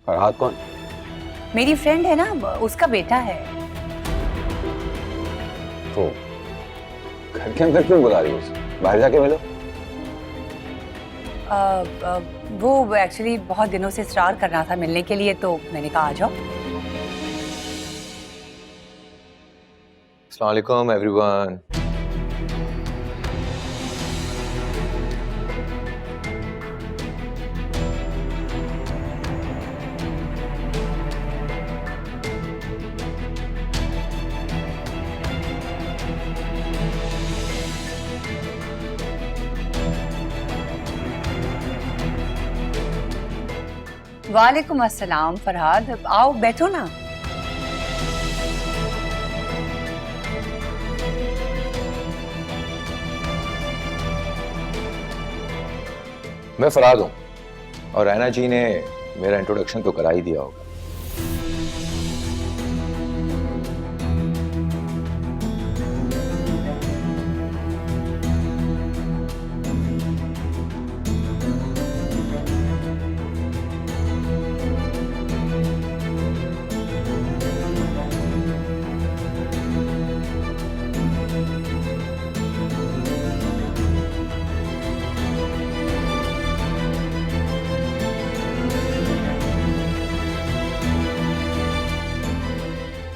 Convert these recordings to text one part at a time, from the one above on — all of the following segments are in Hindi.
फरहाद कौन? मेरी फ्रेंड है ना, उसका बेटा है। तो घर के अंदर क्यों बुला रही हो उसे? बाहर जाके मिलो। वो एक्चुअली बहुत दिनों से इसरार कर रहा था मिलने के लिए, तो मैंने कहा आ जाओ। अस्सलाम वालेकुम एवरीवन। वालेकुम अस्सलाम फरहाद, आओ बैठो ना। मैं फराद हूँ और रैना जी ने मेरा इंट्रोडक्शन तो करा ही दिया होगा।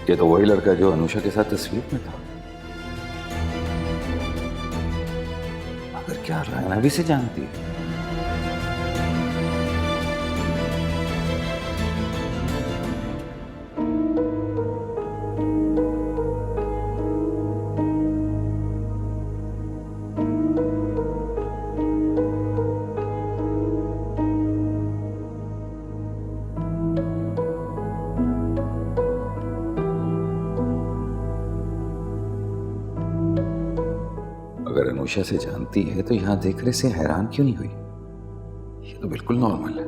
ये तो वही लड़का जो अनुषा के साथ तस्वीर में था। मगर क्या रैना भी से जानती है? अगर अनुषा से जानती है तो यहां देखने से हैरान क्यों नहीं हुई? ये तो बिल्कुल नॉर्मल है।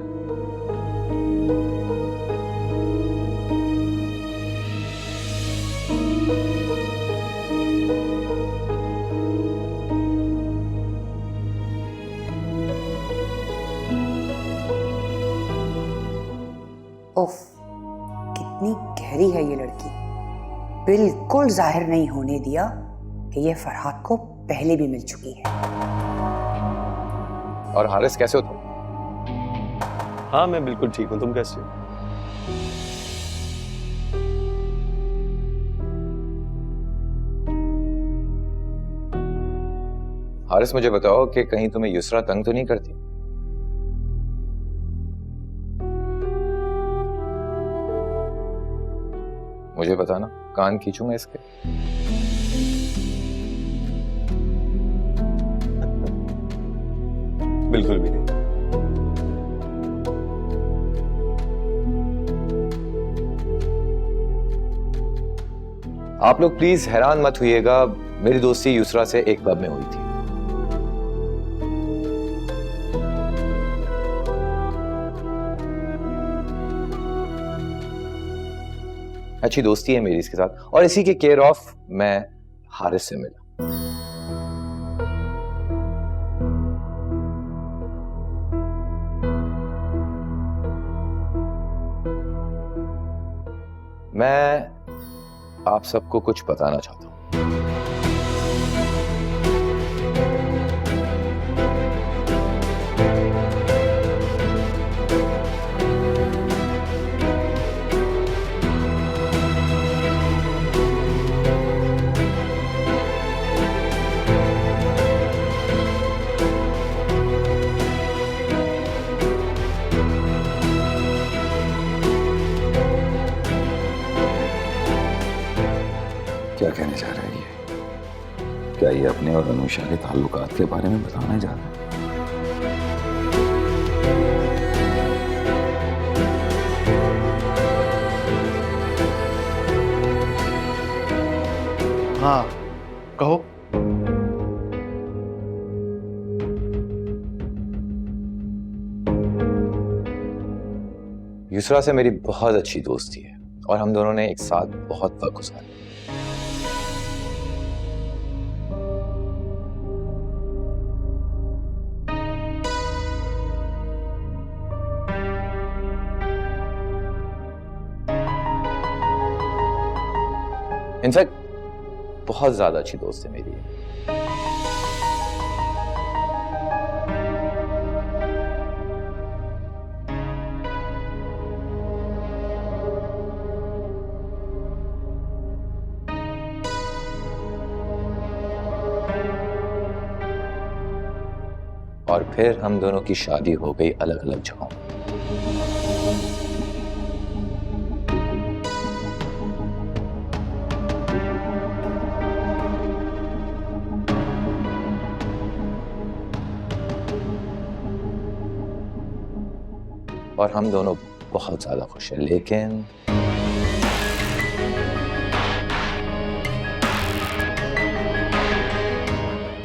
उफ, कितनी गहरी है ये लड़की। बिल्कुल जाहिर नहीं होने दिया कि ये फरहाद को पहले भी मिल चुकी है। और हारिस कैसे हो तुम? हाँ मैं बिल्कुल ठीक हूँ, तुम कैसे हो? हारिस मुझे बताओ कि कहीं तुम्हें युसरा तंग तो नहीं करती? मुझे बताना, कान खींचूंगा इसके। बिल्कुल भी नहीं। आप लोग प्लीज हैरान मत हुइएगा, मेरी दोस्ती युसरा से एक पब में हुई थी। अच्छी दोस्ती है मेरी इसके साथ, और इसी के केयर ऑफ मैं हारिस से मिला। मैं आप सबको कुछ बताना चाहता हूं। क्या कहने जा रहा है ये? क्या ये अपने और अनुषा के ताल्लुकात के बारे में बताने जा रहा है? हाँ कहो। युसरा से मेरी बहुत अच्छी दोस्ती है और हम दोनों ने एक साथ बहुत वक्त गुजारा। इनफैक्ट बहुत ज्यादा अच्छी दोस्त है मेरी। और फिर हम दोनों की शादी हो गई अलग अलग जगहों। और हम दोनों बहुत ज्यादा खुश हैं,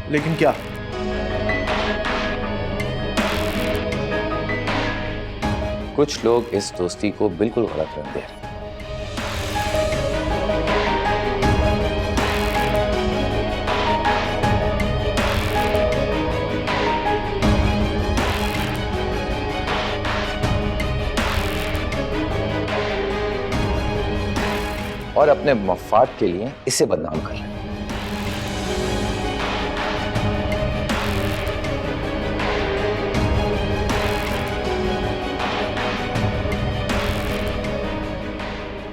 लेकिन क्या? कुछ लोग इस दोस्ती को बिल्कुल गलत रंग दे रहे हैं। और अपने मफाद के लिए इसे बदनाम कर रहे हैं।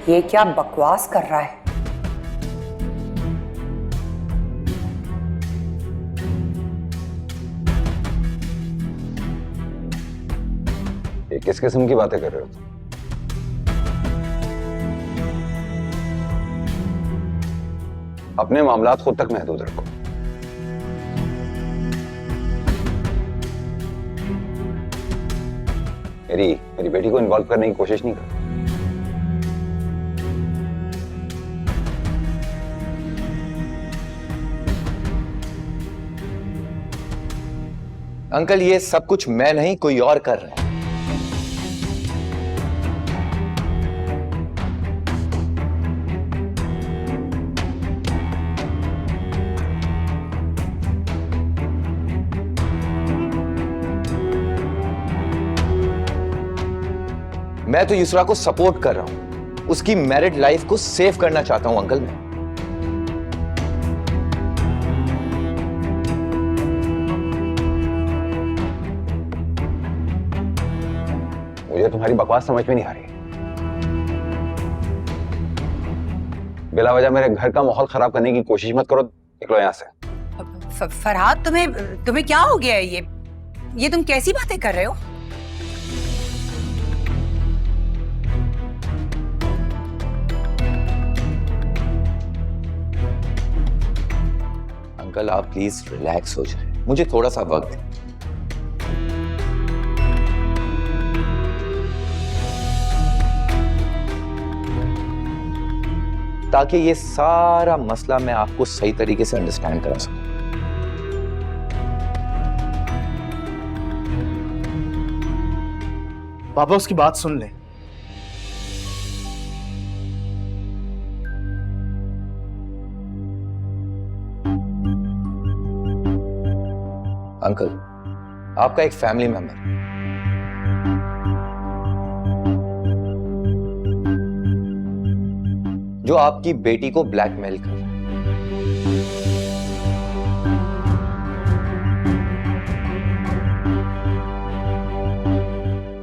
ये क्या बकवास कर रहा है? ये किस किस्म की बातें कर रहे हो? अपने मामलात खुद तक महदूद रखो। मेरी बेटी को इन्वॉल्व करने की कोशिश नहीं कर। अंकल, ये सब कुछ मैं नहीं, कोई और कर रहा है। मैं तो युसरा को सपोर्ट कर रहा हूं, उसकी मैरिड लाइफ को सेव करना चाहता हूं अंकल मैं। मुझे तुम्हारी बकवास समझ में नहीं आ रही। बिला वजह मेरे घर का माहौल खराब करने की कोशिश मत करो। निकलो यहां से। फरहाद, तुम्हें क्या हो गया है? ये तुम कैसी बातें कर रहे हो? अंकल, आप प्लीज रिलैक्स हो जाए, मुझे थोड़ा सा वक्त दें। ताकि ये सारा मसला मैं आपको सही तरीके से अंडरस्टैंड करा सकूं। पापा उसकी बात सुन ले। अंकल, आपका एक फैमिली मेंबर जो आपकी बेटी को ब्लैकमेल कर रहा है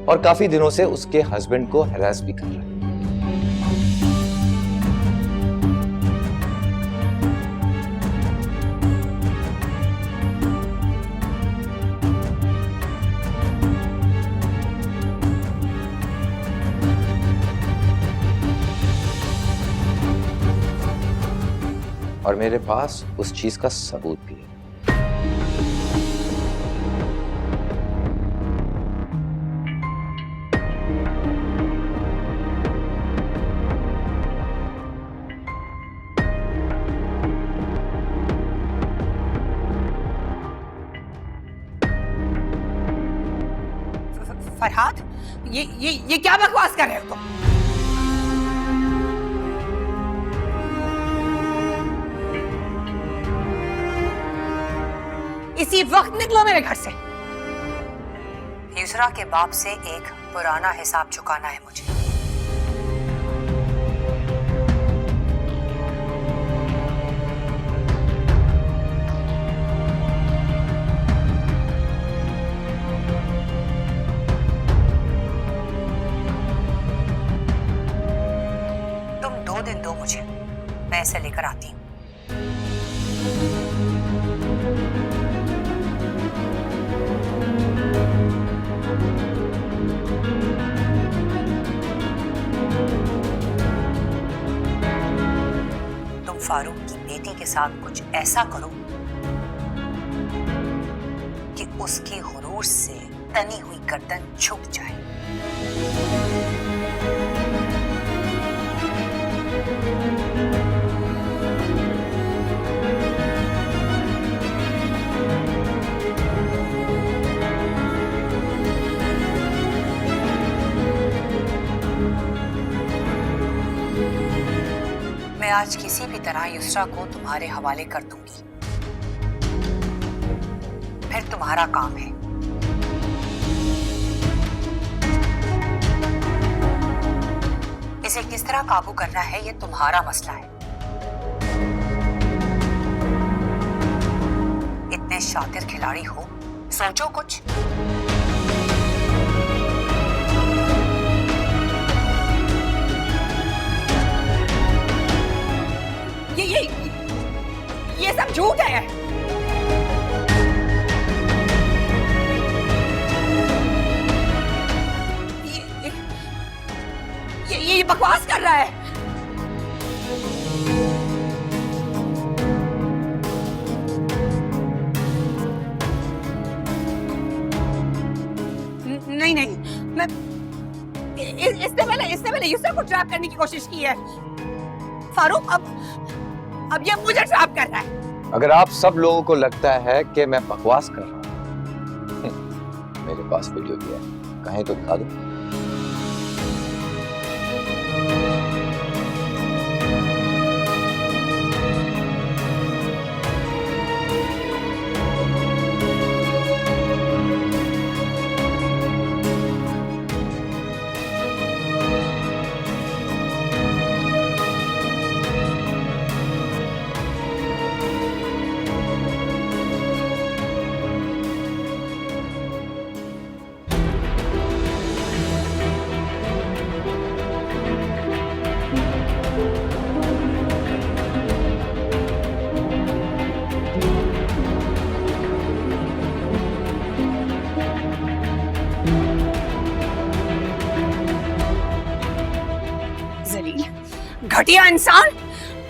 और काफी दिनों से उसके हस्बैंड को हैरेस भी कर रहा है। और मेरे पास उस चीज का सबूत भी है। फरहाद, ये क्या बकवास कर रहे हो तुम? इसी वक्त निकलो मेरे घर से। युसरा के बाप से एक पुराना हिसाब चुकाना है मुझे। मैं इसे लेकर आती हूँ। तुम फारूक की बेटी के साथ कुछ ऐसा करो कि उसकी गुरूर से तनी हुई गर्दन झुक जाए। मैं आज किसी भी तरह युसरा को तुम्हारे हवाले कर दूंगी, फिर तुम्हारा काम है इसे किस तरह काबू करना है, ये तुम्हारा मसला है। इतने शातिर खिलाड़ी हो, सोचो कुछ। ये सब झूठ है। ये बकवास कर रहा है। नहीं नहीं, मैं इससे पहले यूसुफ को ट्रैप करने की कोशिश की है। फारूक अब ये मुझे ट्रैप कर रहा है। अगर आप सब लोगों को लगता है कि मैं बकवास कर रहा हूं, मेरे पास वीडियो भी है, कहें तो दिखा दो। घटिया इंसान,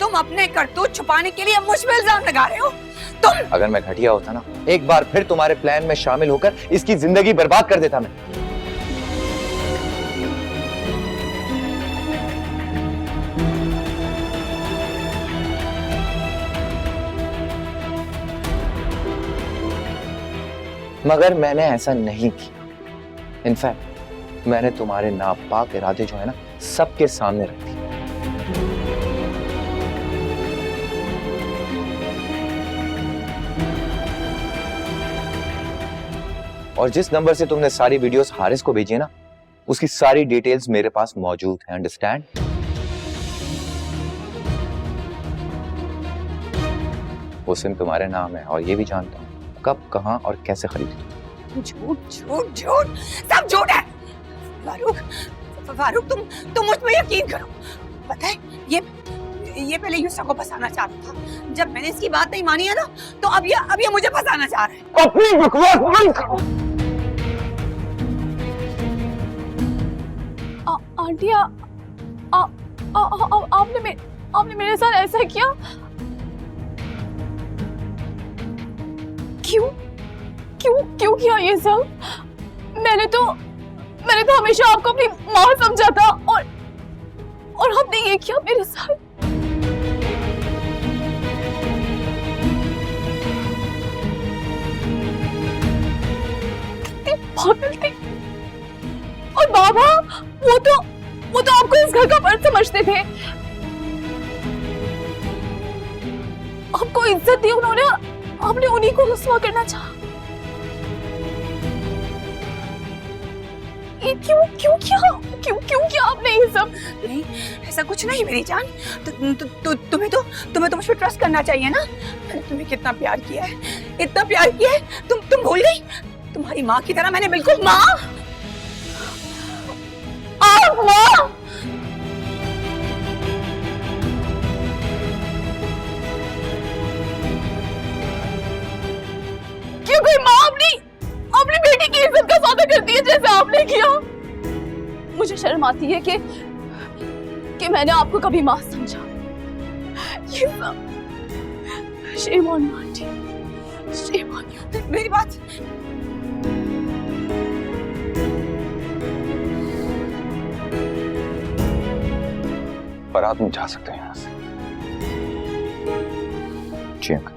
तुम अपने करतूत छुपाने के लिए मुझ पे इल्जाम लगा रहे हो। तुम अगर मैं घटिया होता ना, एक बार फिर तुम्हारे प्लान में शामिल होकर इसकी जिंदगी बर्बाद कर देता मैं। मगर मैंने ऐसा नहीं किया। इनफैक्ट मैंने तुम्हारे नापाक इरादे जो है ना, सबके सामने रख दिए। और जिस नंबर से तुमने सारी वीडियोस हारिस को भेजी है ना, उसकी सारी डिटेल्स मेरे पास मौजूद है। अंडरस्टैंड? वो सिम तुम्हारे नाम है और ये भी जानता हूं कब, कहां और कैसे खरीदी। झूठ झूठ झूठ, सब झूठ है। फारूक तुम मुझ पे यकीन करो। पता है ये पहले यूसुफ को फंसाना चाहता था। जब मैंने इसकी बात नहीं मानी है ना, तो अब ये मुझे फंसाना चाह रहा है। अपनी बकवास बंद करो। आंटी आपने मेरे साथ ऐसा किया क्यों किया ये सब? मैंने तो हमेशा आपको अपनी माँ समझा था और आपने ये किया मेरे साथ। कितनी पागल थी। और बाबा वो तो आपको इस घर का फर्ज समझते थे। आपको इज्जत दी उन्होंने, आपने उन्हीं को रुस्वा करना चाहा। ये क्यों किया आपने ये सब? नहीं, ऐसा कुछ नहीं मेरी जान। तुम्हें तो मुझ पर ट्रस्ट करना चाहिए ना। मैंने तुम्हें कितना प्यार किया है, इतना प्यार किया है, तुम भूल गई? तुम्हारी माँ की तरह मैंने बिल्कुल माँ क्या कोई माँ अपनी अपनी बेटी की इज्जत का सौदा करती है जैसे आपने किया? मुझे शर्म आती है कि मैंने आपको कभी माँ समझा। ये सब shame on you, aunty. Shame on you. मेरी बात पर आप तुम जा सकते हैं यहाँ से। जी अंकल।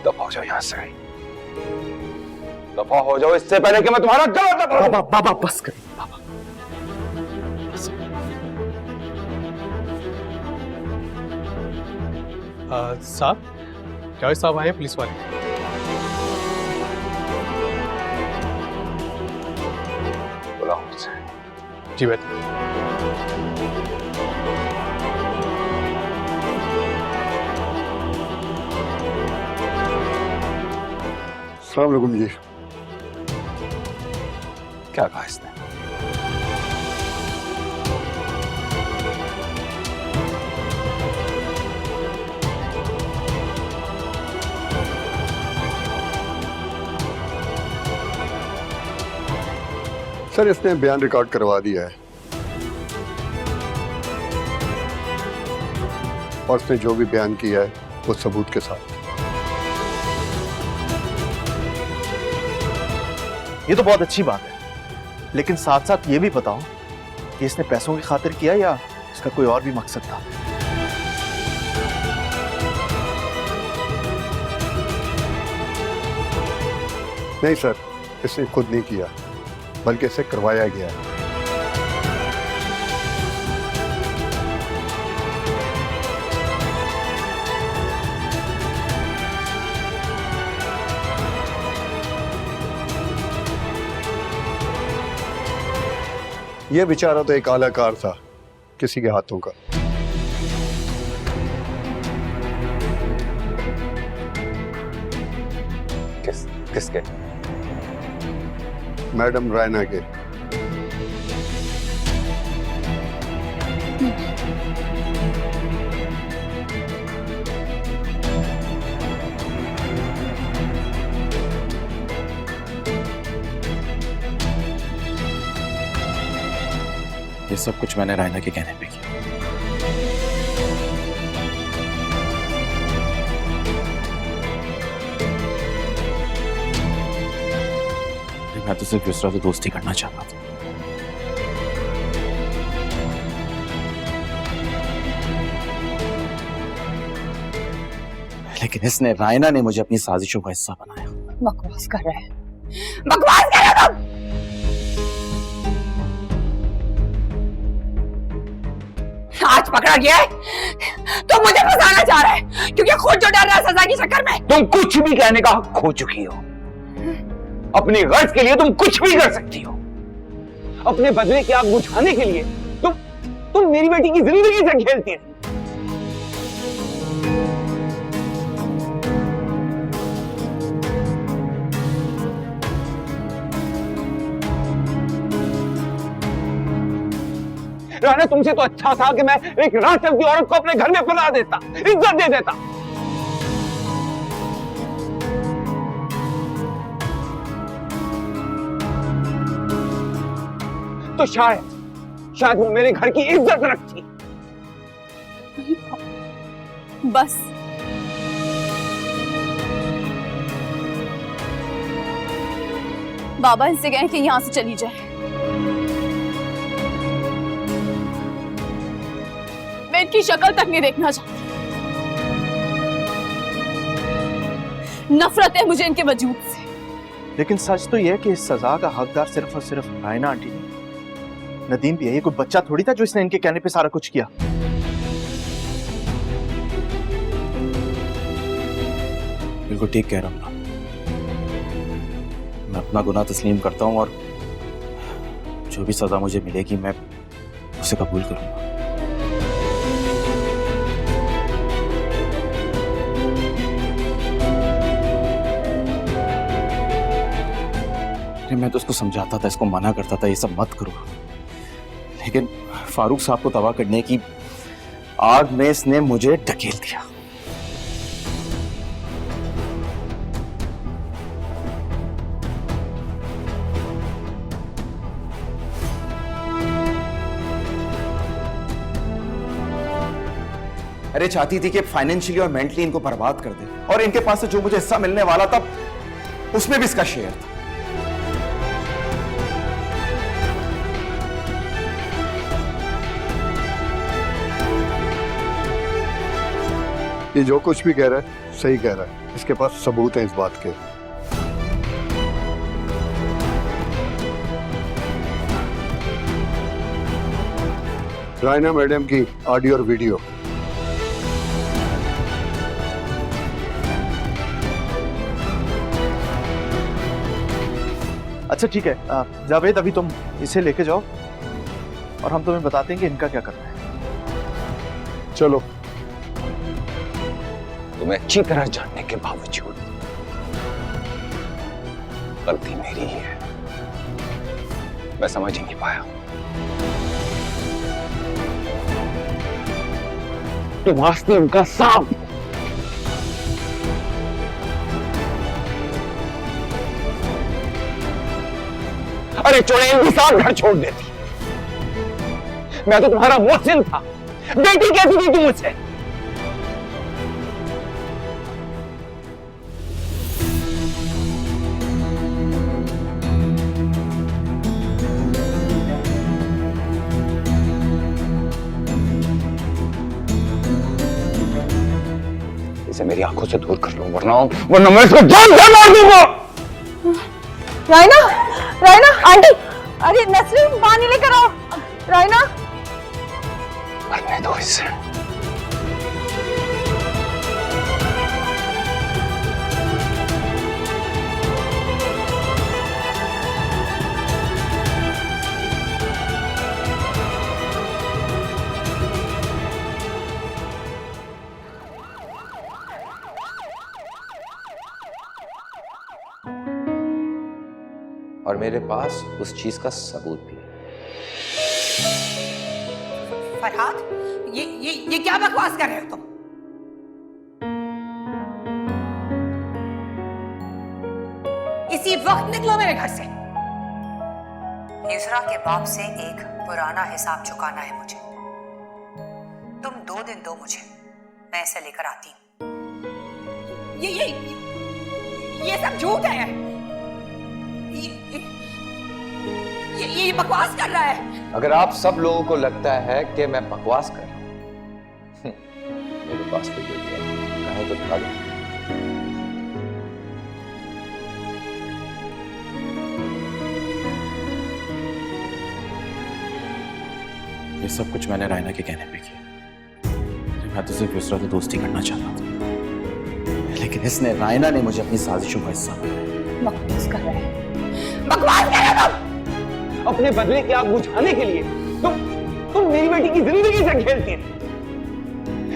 दफा हो जाओ यहाँ से, दफा हो जाओ इससे पहले कि मैं तुम्हारा गला दबा दूं। बाबा बाबा बस करें बाबा। साहब, क्या साहब आए पुलिस वाले? बुलाओ मुझसे। जी बैठिए। अस्सलाम वालेकुम जी। क्या कहा इसने? सर इसने बयान रिकॉर्ड करवा दिया है और उसने जो भी बयान किया है वो सबूत के साथ। ये तो बहुत अच्छी बात है, लेकिन साथ साथ ये भी बताओ कि इसने पैसों की खातिर किया या इसका कोई और भी मकसद था? नहीं सर, इसने खुद नहीं किया बल्कि इसे करवाया गया है। यह बेचारा तो एक आलाकार था किसी के हाथों का। किसके? मैडम रायना के। ये सब कुछ मैंने रायना के कहने पे किया। मैं तो सिर्फ दूसरा तो दोस्ती करना चाहता था। लेकिन इसने, रायना ने मुझे अपनी साजिशों का हिस्सा बनाया। बकवास कर रहे हैं, बकवास कर रहे हो तुम। आज पकड़ा गया है तो मुझे फंसाना चाह रहा है क्योंकि खुद जो डर रहा है सजा के चक्कर में। तुम कुछ भी कहने का हक खो चुकी हो। अपनी गर्ज के लिए तुम कुछ भी कर सकती हो। अपने बदले की आग बुझाने के लिए तुम मेरी बेटी की जिंदगी से खेलती रही। राना, तुमसे तो अच्छा था कि मैं एक राह चलती औरत को अपने घर में पना देता, इज्जत दे देता। तो शायद वो मेरे घर की इज्जत रखती। बस बाबा इनसे कहें कि यहां से चली जाए। मैं इनकी शक्ल तक नहीं देखना चाहती। नफरत है मुझे इनके वजूद से। लेकिन सच तो यह है कि इस सजा का हकदार सिर्फ और सिर्फ रायना आंटी नहीं, नदीम भी है। ये कोई बच्चा थोड़ी था जो इसने इनके कहने पे सारा कुछ किया। बिल्कुल ठीक कह रहा हूं। मैं अपना गुनाह तस्लीम करता हूं और जो भी सजा मुझे मिलेगी मैं उसे कबूल करूंगा। मैं तो उसको समझाता था, इसको मना करता था ये सब मत करो, लेकिन फारूक साहब को तबाह करने की आग में इसने मुझे ढकेल दिया। अरे चाहती थी कि फाइनेंशियली और मेंटली इनको बर्बाद कर दे, और इनके पास से जो मुझे हिस्सा मिलने वाला था उसमें भी इसका शेयर था। ये जो कुछ भी कह रहा है सही कह रहा है, इसके पास सबूत है इस बात के। रायना मैडम की ऑडियो और वीडियो। अच्छा ठीक है, जावेद अभी तुम इसे लेके जाओ और हम तुम्हें बताते हैं कि इनका क्या करना है। चलो। तुम्हें अच्छी तरह जानने के बावजूद गलती मेरी ही है, मैं समझ ही नहीं पाया। तुम आस्तीन का सांप। अरे चुड़ैल भी साथ घर छोड़ देती। मैं तो तुम्हारा मोहसिन था, बेटी कहती थी तुम मुझसे। इसे मेरी आंखों से दूर कर लो, वरना मैं इसको जान से मार दूंगा। रायना, रायना आंटी, अरे नसरीन पानी लेकर आओ। रायना, मरने दो इसे। और मेरे पास उस चीज का सबूत भी है। फरहाद, ये क्या बकवास कर रहे हो तुम? इसी वक्त निकलो मेरे घर से। युसरा के बाप से एक पुराना हिसाब चुकाना है मुझे। तुम 2 दिन दो मुझे, मैं इसे लेकर आती हूं। ये सब झूठ है। ये बकवास कर रहा है। अगर आप सब लोगों को लगता है कि मैं बकवास कर रहा हूं, मेरे पास तो ये है, कहे तो दिखा दो। ये सब कुछ मैंने रायना के कहने पे किया। मैं तो सिर्फ युसरा से दोस्ती करना चाहता था, लेकिन इसने, रायना ने मुझे अपनी साजिशों का हिस्सा बनाया। बकवास कर रहे हैं, बकवास कर रहे हो तुम। अपने बदले की आग बुझाने के लिए तुम मेरी बेटी की जिंदगी से खेलती है।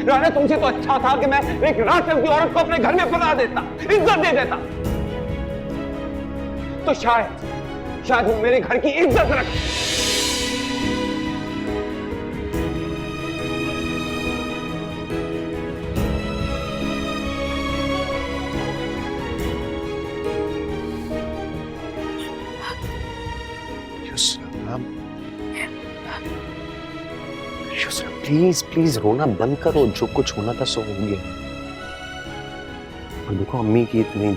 राना, तुमसे तो अच्छा था कि मैं एक रात चलती औरत को अपने घर में पकड़ा देता, इज्जत दे देता। तो शायद वो मेरे घर की इज्जत रख। प्लीज रोना बंद करो। जो कुछ होना था सो हो गया। और देखो, अम्मी की इतनी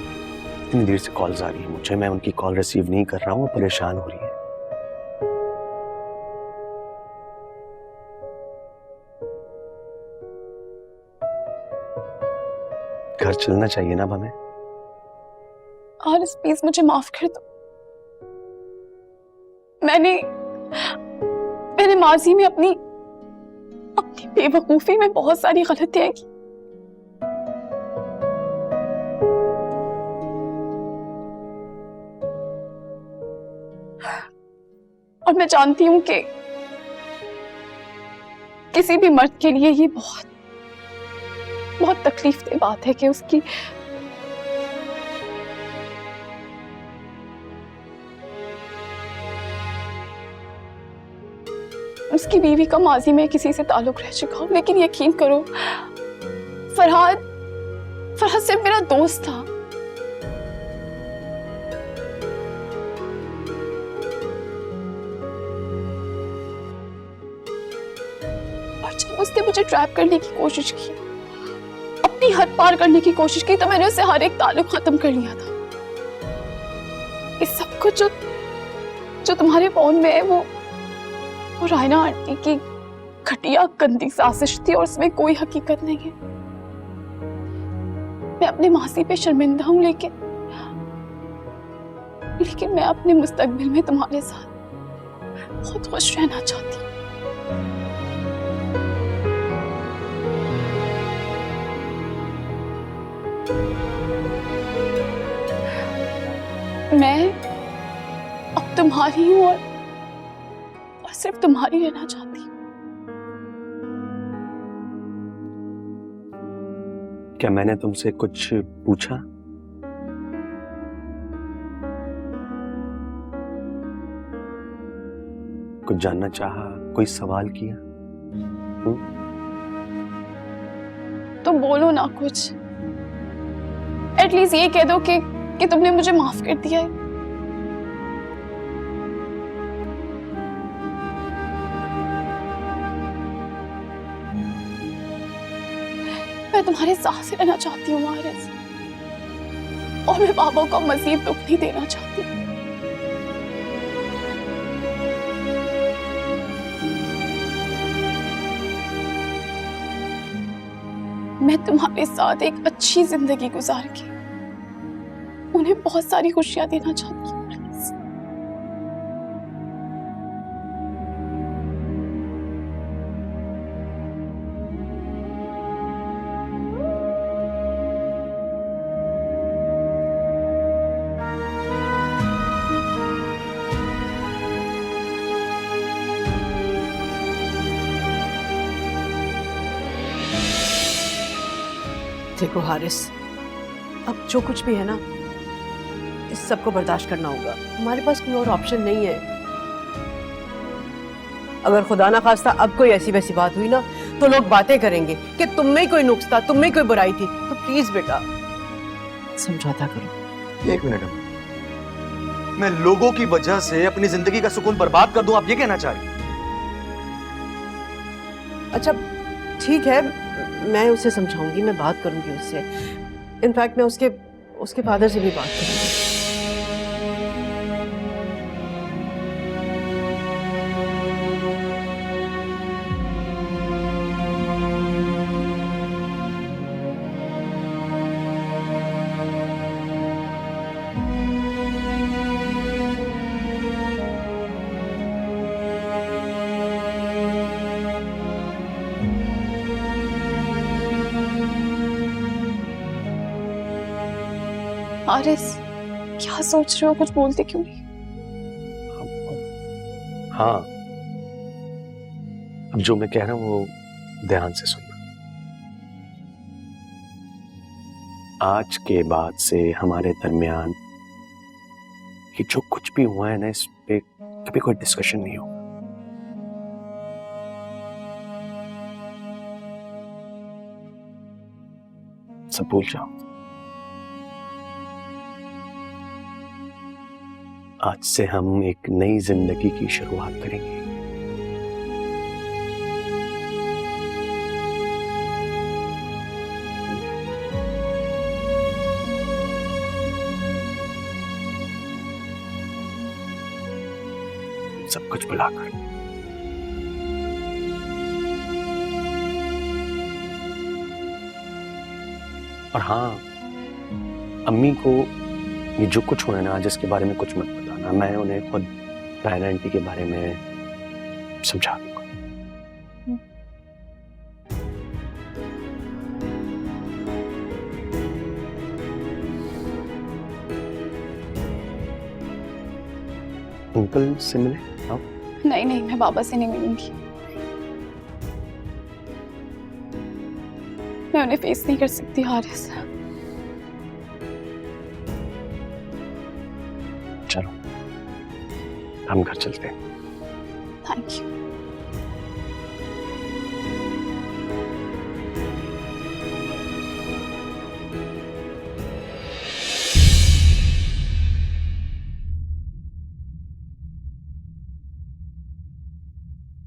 देर से कॉल्स आ रही है मुझे, मैं उनकी कॉल रिसीव नहीं कर रहा हूँ, परेशान हो रही है। घर चलना चाहिए ना अब हमें। और प्लीज मुझे माफ कर दो। मैंने माजी में अपनी बेवकूफी में बहुत सारी गलतियां की। और मैं जानती हूं कि किसी भी मर्द के लिए ये बहुत बहुत तकलीफदेह बात है कि उसकी उसकी बीवी का माजी में किसी से ताल्लुक रह चुका हूँ, लेकिन यकीन करो फरहाद सिर्फ मेरा दोस्त था। और जब उसने मुझे ट्रैप करने की कोशिश की, अपनी हद पार करने की कोशिश की, तो मैंने उससे हर एक ताल्लुक खत्म कर लिया था। इस सब कुछ जो तुम्हारे फोन में है वो रायना आंटी की घटिया गंदी साजिश थी, और उसमें कोई हकीकत नहीं है। मैं अपने मासी पे शर्मिंदा हूं, लेकिन मैं अपने मुस्तकबिल में तुम्हारे साथ बहुत खुश रहना चाहती हूँ। मैं अब तुम्हारी हूं और सिर्फ तुम्हारी रहना चाहती हूँ। क्या मैंने तुमसे कुछ पूछा? कुछ जानना चाहा, कोई सवाल किया? तो बोलो ना कुछ, एटलीस्ट ये कह दो कि तुमने मुझे माफ कर दिया है। मैं तुम्हारे साथ रहना चाहती हूँ वारिस, और मैं बाबा को मजीद दुख नहीं देना चाहती। मैं तुम्हारे साथ एक अच्छी जिंदगी गुजार के उन्हें बहुत सारी खुशियां देना चाहती हूँ। प्लीज। देखो हारिस, अब जो कुछ भी है ना, इस सब को बर्दाश्त करना होगा। हमारे पास कोई और ऑप्शन नहीं है। अगर खुदा ना खास्ता अब कोई ऐसी वैसी बात हुई ना, तो लोग बातें करेंगे कि तुम में कोई नुक्स था, तुम में कोई बुराई थी। तो प्लीज बेटा समझौता करो। एक मिनट, मैं लोगों की वजह से अपनी जिंदगी का सुकून बर्बाद कर दूं, आप ये कहना चाह रही? अच्छा ठीक है, मैं उसे समझाऊंगी, मैं बात करूंगी उससे। इनफैक्ट मैं उसके फादर से भी बात करूंगी। हारिस, क्या सोच रहे हो? कुछ बोलते क्यों नहीं? हाँ, अब जो मैं कह रहा हूं वो ध्यान से सुनना। आज के बाद से हमारे दरमियान कि जो कुछ भी हुआ है ना, इस पे कभी कोई डिस्कशन नहीं होगा। सब भूल जाओ। आज से हम एक नई जिंदगी की शुरुआत करेंगे। सब कुछ भुलाकर। और हाँ, अम्मी को ये जो कुछ हुआ है ना आज, इसके बारे में कुछ मत बताना। मैं उन्हें खुद रायना आंटी के बारे में समझा दूंगा। अंकल से मिले आप? नहीं, मैं बाबा से नहीं मिलूंगी। मैं उन्हें फेस नहीं कर सकती हारिस। चलो हम घर चलते हैं। Thank you.